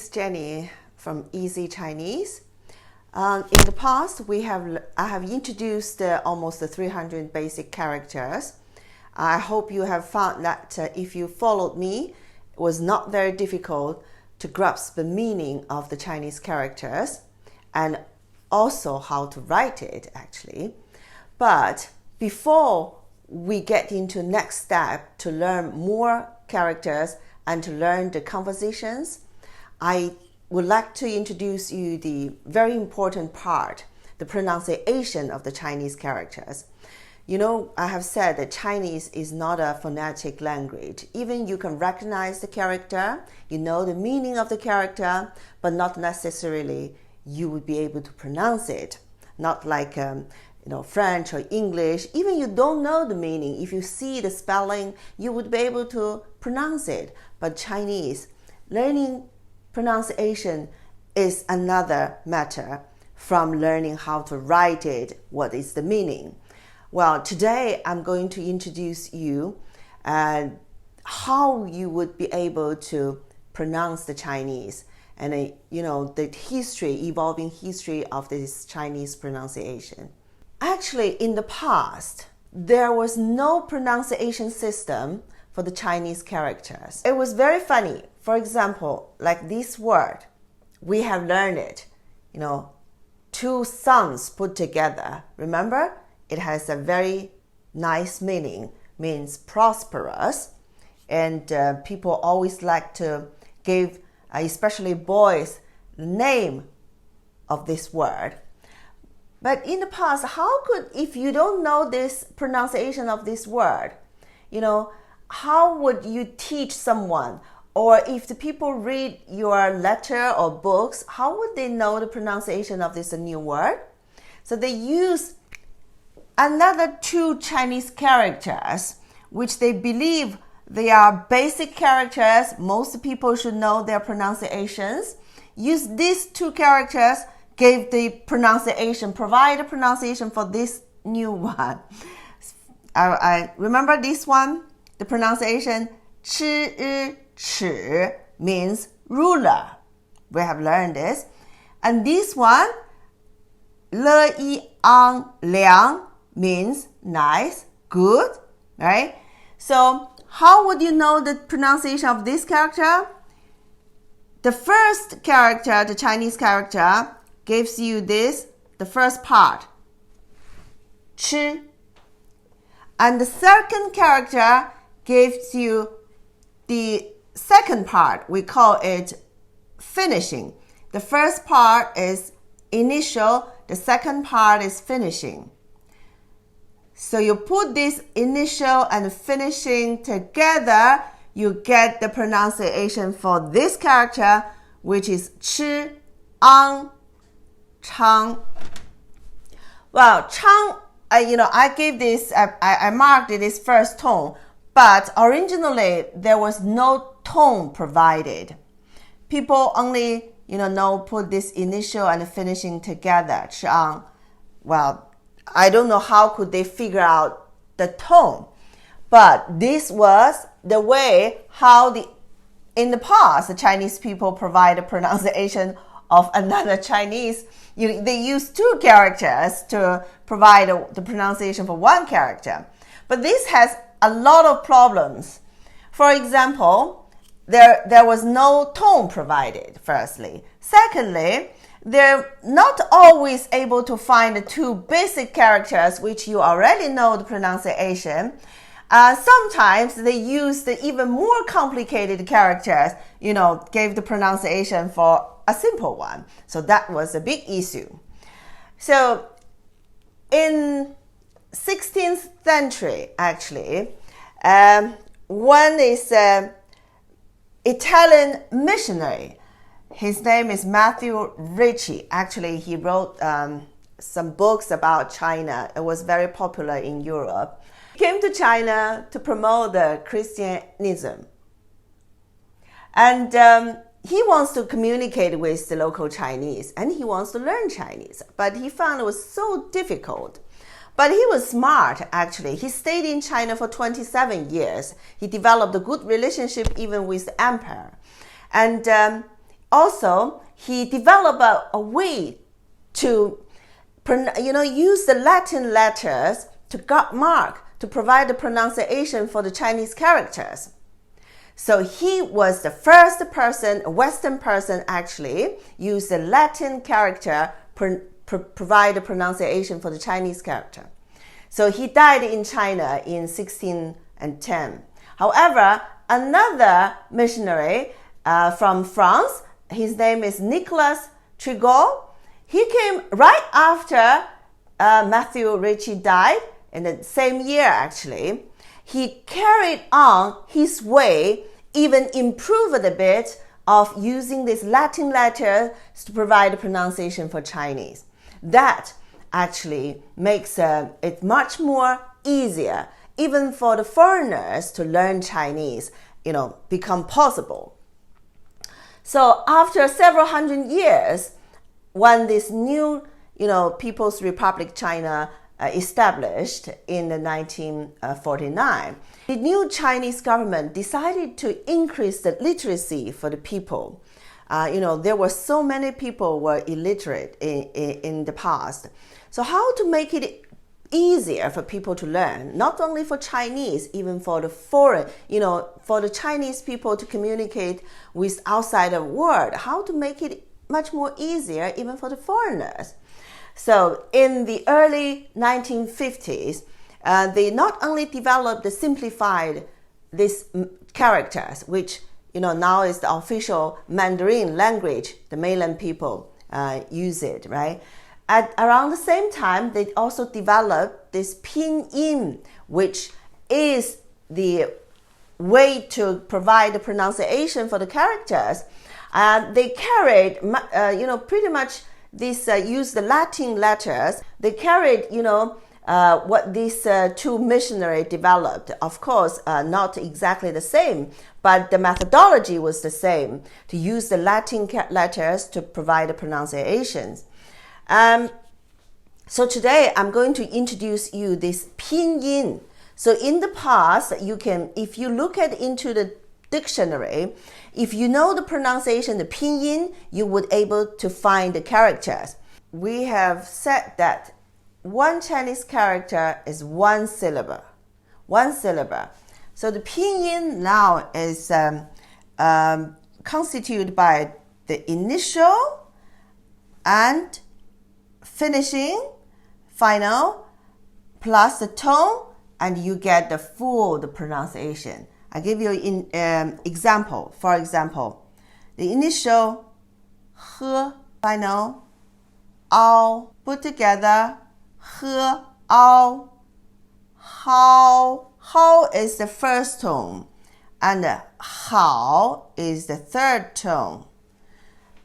is Jenny from Easy Chinese. In the past, I have introduced almost 300 basic characters. I hope you have found that if you followed me, it was not very difficult to grasp the meaning of the Chinese characters and also how to write it actually. But before we get into next step to learn more characters and to learn the conversations, I would like to introduce you the very important part, the pronunciation of the Chinese characters. You know, I have said that Chinese is not a phonetic language. Even you can recognize the character, you know the meaning of the character, but not necessarily you would be able to pronounce it. Not like French or English. Even you don't know the meaning. If you see the spelling, you would be able to pronounce it. But Chinese, learning pronunciation is another matter from learning how to write it, what is the meaning. Well, today I'm going to introduce you how you would be able to pronounce the Chinese and the evolving history of this Chinese pronunciation. Actually, in the past, there was no pronunciation system for the Chinese characters. It was very funny. For example, like this word, we have learned it, two sons put together. Remember? It has a very nice meaning, means prosperous. And people always like to give, especially boys, the name of this word. But in the past, if you don't know this pronunciation of this word, how would you teach someone? Or if the people read your letter or books, how would they know the pronunciation of this new word? So they use another two Chinese characters, which they believe they are basic characters. Most people should know their pronunciations. Use these two characters, gave the pronunciation, provide a pronunciation for this new one. I remember this one, the pronunciation, 吃日尺 means ruler. We have learned this. And this one, 乐一昂良 means nice, good, right? So how would you know the pronunciation of this character? The first character, the Chinese character, gives you the first part, 吃. And the second character gives you the second part. We call it finishing. The first part is initial, the second part is finishing. So you put this initial and finishing together, you get the pronunciation for this character, which is 吃昂长. Well, 长, I gave this, I marked this first tone, but originally there was no tone provided. People only, put this initial and finishing together, 吃昂. Well, I don't know how could they figure out the tone, but this was the way how in the past the Chinese people provide a pronunciation of another Chinese. They use two characters to provide the pronunciation for one character, but this has a lot of problems. For example, there was no tone provided. Firstly, secondly, they're not always able to find the two basic characters which you already know the pronunciation. Sometimes they use the even more complicated characters, gave the pronunciation for a simple one. So that was a big issue. So in 16th century, actually, one is Italian missionary. His name is Matthew Ricci. Actually, he wrote some books about China. It was very popular in Europe. He came to China to promote the Christianism. And he wants to communicate with the local Chinese, and he wants to learn Chinese. But he found it was so difficult. But he was smart, actually. He stayed in China for 27 years. He developed a good relationship even with the emperor. And Also, he developed a way to use the Latin letters to mark, to provide the pronunciation for the Chinese characters. So he was the first person, a Western person actually, use the Latin character provide the pronunciation for the Chinese character. So he died in China in 1610. However, another missionary from France, his name is Nicolas Trigault. He came right after Matthew Ricci died, in the same year actually. He carried on his way, even improved a bit of using this Latin letter to provide a pronunciation for Chinese. That actually makes it much more easier, even for the foreigners to learn Chinese, become possible. So after several hundred years, when this new, People's Republic China established in 1949, the new Chinese government decided to increase the literacy for the people. There were so many people were illiterate in the past. So how to make it easier for people to learn, not only for Chinese, even for the foreign, for the Chinese people to communicate with outside the world, how to make it much more easier even for the foreigners. So in the early 1950s, they not only developed the simplified these characters, which now is the official Mandarin language, the mainland people use it, right? At around the same time, they also developed this Pinyin, which is the way to provide the pronunciation for the characters. They carried, pretty much this use the Latin letters. They carried, what these two missionaries developed. Of course, not exactly the same, but the methodology was the same, to use the Latin letters to provide the pronunciations. So today I'm going to introduce you this Pinyin. So in the past, if you look into the dictionary, if you know the pronunciation, the Pinyin, you would able to find the characters. We have said that one Chinese character is one syllable. So the Pinyin now is constituted by the initial and finishing, final, plus the tone, and you get the pronunciation. I give you an example. For example, the initial he, final, ao, put together, he, ao, hao. Hao is the first tone, and hao is the third tone.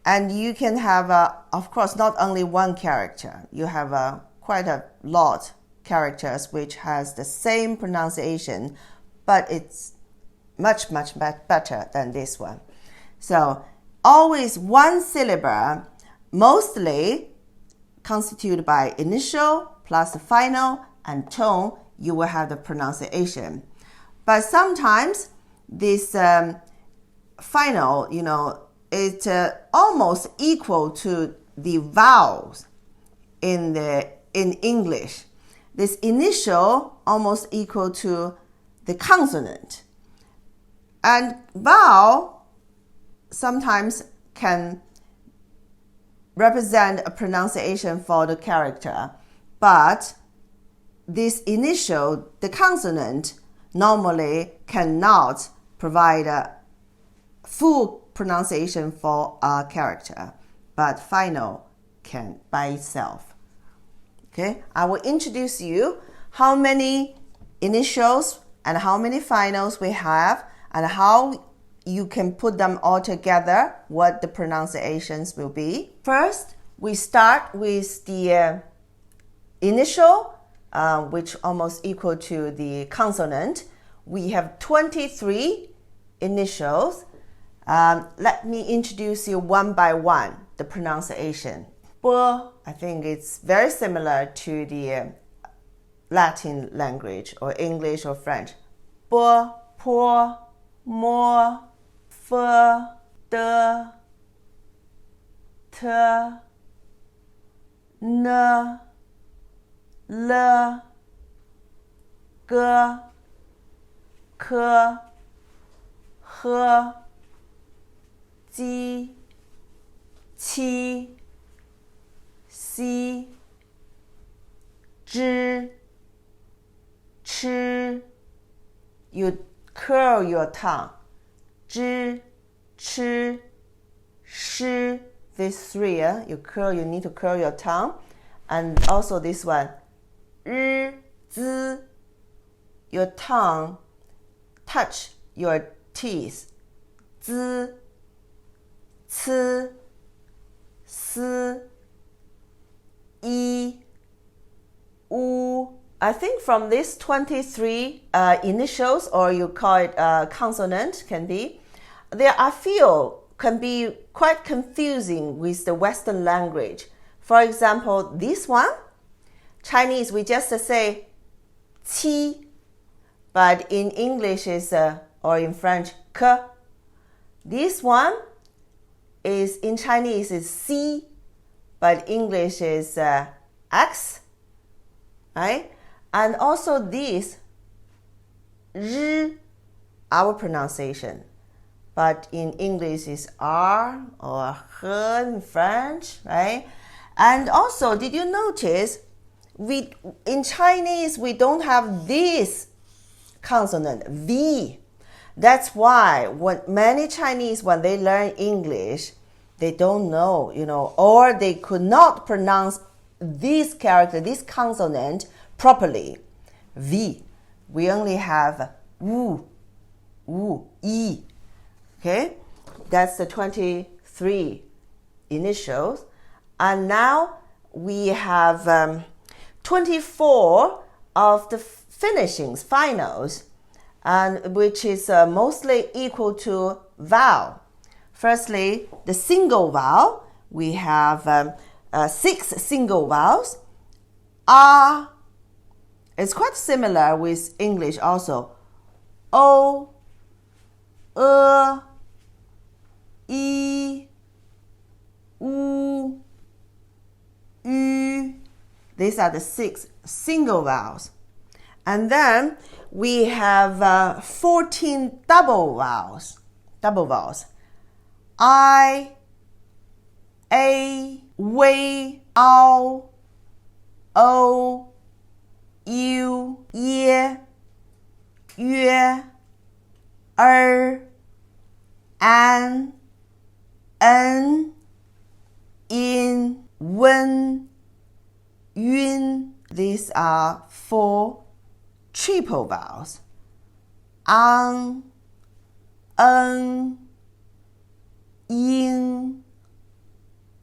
And you can have, of course, not only one character. You have quite a lot characters which has the same pronunciation, but it's much better than this one. So always one syllable, mostly constituted by initial plus the final and tone, you will have the pronunciation. But sometimes this final, it's almost equal to the vowels in English. This initial almost equal to the consonant. And vowel sometimes can represent a pronunciation for the character, but this initial, the consonant, normally cannot provide a full pronunciation for a character, but final can by itself. Okay, I will introduce you how many initials and how many finals we have, and how you can put them all together, what the pronunciations will be. First, we start with the initial, which almost equal to the consonant. We have 23 initials. Let me introduce you one by one, the pronunciation. Bo, I think it's very similar to the Latin language or English or French. Bo, po, mo, fe, de, t, n, l, g, k, h, ji, qi, xi, zhi, chi. You curl your tongue. Zhi, chi, shi. These three, you need to curl your tongue. And also this one, zi. Your tongue touch your teeth. Zi, ci, si, yi, wu. I think from these 23 initials, or you call it consonant, can be, there are few can be quite confusing with the Western language. For example, this one, Chinese, we just say qi, but in English is, or in French, ke. This one is, in Chinese is si, but English is x, right? And also this, zhi, our pronunciation, but in English is r or he in French, right? And also, did you notice, in Chinese, we don't have this consonant, v. That's why many Chinese, when they learn English, they don't know, or they could not pronounce this character, this consonant properly. V. We only have wu, yi. Okay? That's the 23 initials. And now we have 24 of the finishings, finals, and which is mostly equal to vowel. Firstly, the single vowel. We have 6 single vowels. R. It's quite similar with English also. O, I, U, Ü. These are the 6 single vowels. And then we have 14 double vowels. I, A, Wei, Ao, O, U, Ye, Yue, An, En, In, Wen, Yun. These are 4 triple vowels. Ang, En, Ying,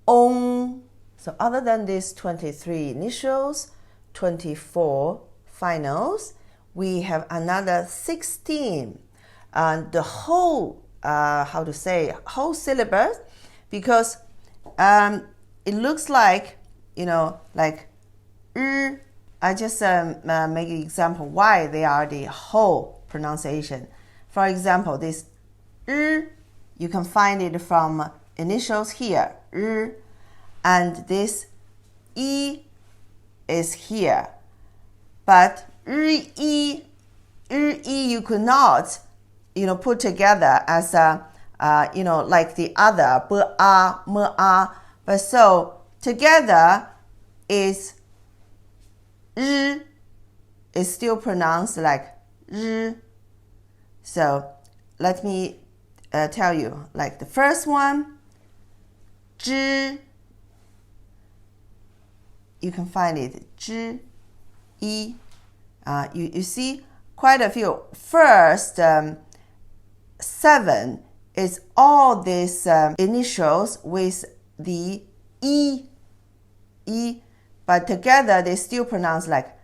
Ong. So other than these 23 initials, 24 finals, we have another 16. And the whole, whole syllabus, because it looks like, like I just make an example why they are the whole pronunciation. For example, this you can find it from initials here, and this E is here. But you could not, put together as a, like the other, b-a, m-a. But so together is is still pronounced like So let me tell you, like the first one, zhi. You can find it, zhi, yi. You see quite a few. First 7 is all these initials with the e, but together they still pronounce like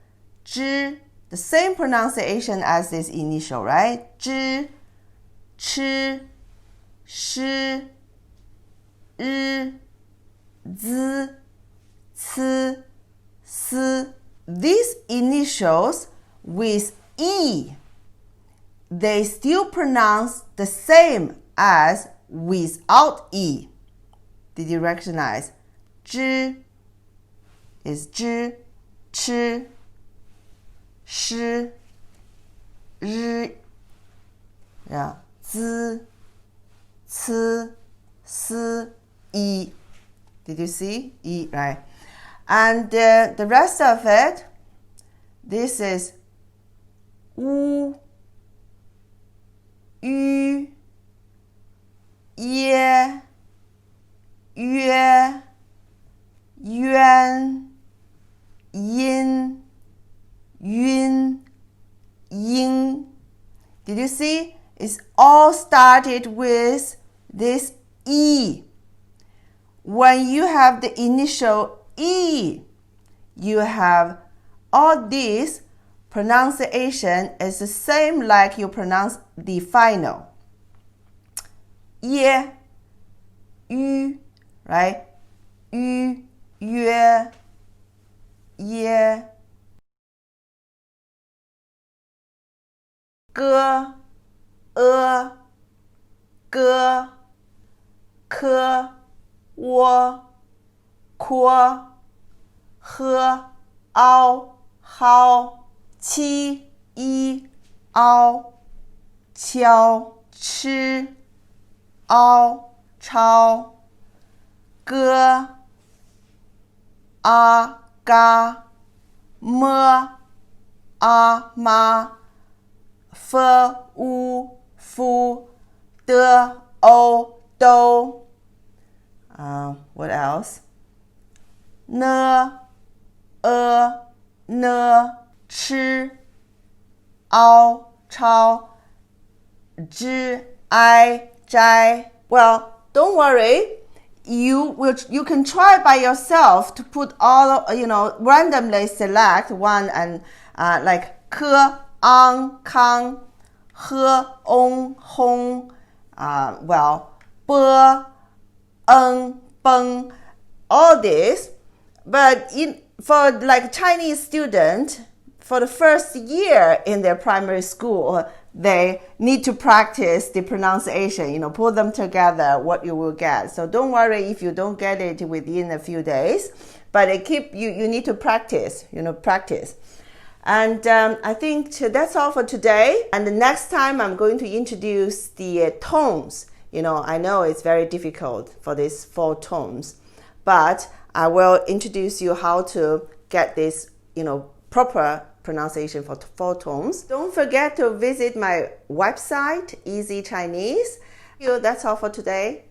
zhi, the same pronunciation as this initial, right? Zhi, chi, shi, zi, ci, si. These initials with e, they still pronounce the same as without e. Did you recognize? 知 is 知, 吃, 诗, 日, yeah, 资, 吃, 思, 一. Did you see? 一, right? And the rest of it, this is 乌, 吁, 耶, 约, 渊, 阴, 晕, 音. Did you see? It's all started with this E. When you have the initial E, you have all these pronunciation is the same like you pronounce the final. 耶, 吁, right? 吁, 约, 耶. 歌, 歌, 科, 窝, 阔, 喝, 凹, 蒿, 七, 一, 凹, 敲, 吃, 凹, 抄, 歌, 啊, 嘎, 么, 啊, 妈, 分, 乌, 夫, 的, 欧, 都. What else? 呢, 呢, 吃, 凹, 抄, 知, 哀, 摘. Well, don't worry. You can try by yourself to put all, randomly select one and like 科, 昂, 康, 喝, 翁, 轰,波, 崩, all this. But for like Chinese student, for the first year in their primary school, they need to practice the pronunciation, put them together, what you will get. So don't worry if you don't get it within a few days, but you need to practice, practice. And I think that's all for today. And the next time I'm going to introduce the tones. I know it's very difficult for these 4 tones, but I will introduce you how to get this, proper pronunciation for 4 tones. Don't forget to visit my website, Easy Chinese. That's all for today.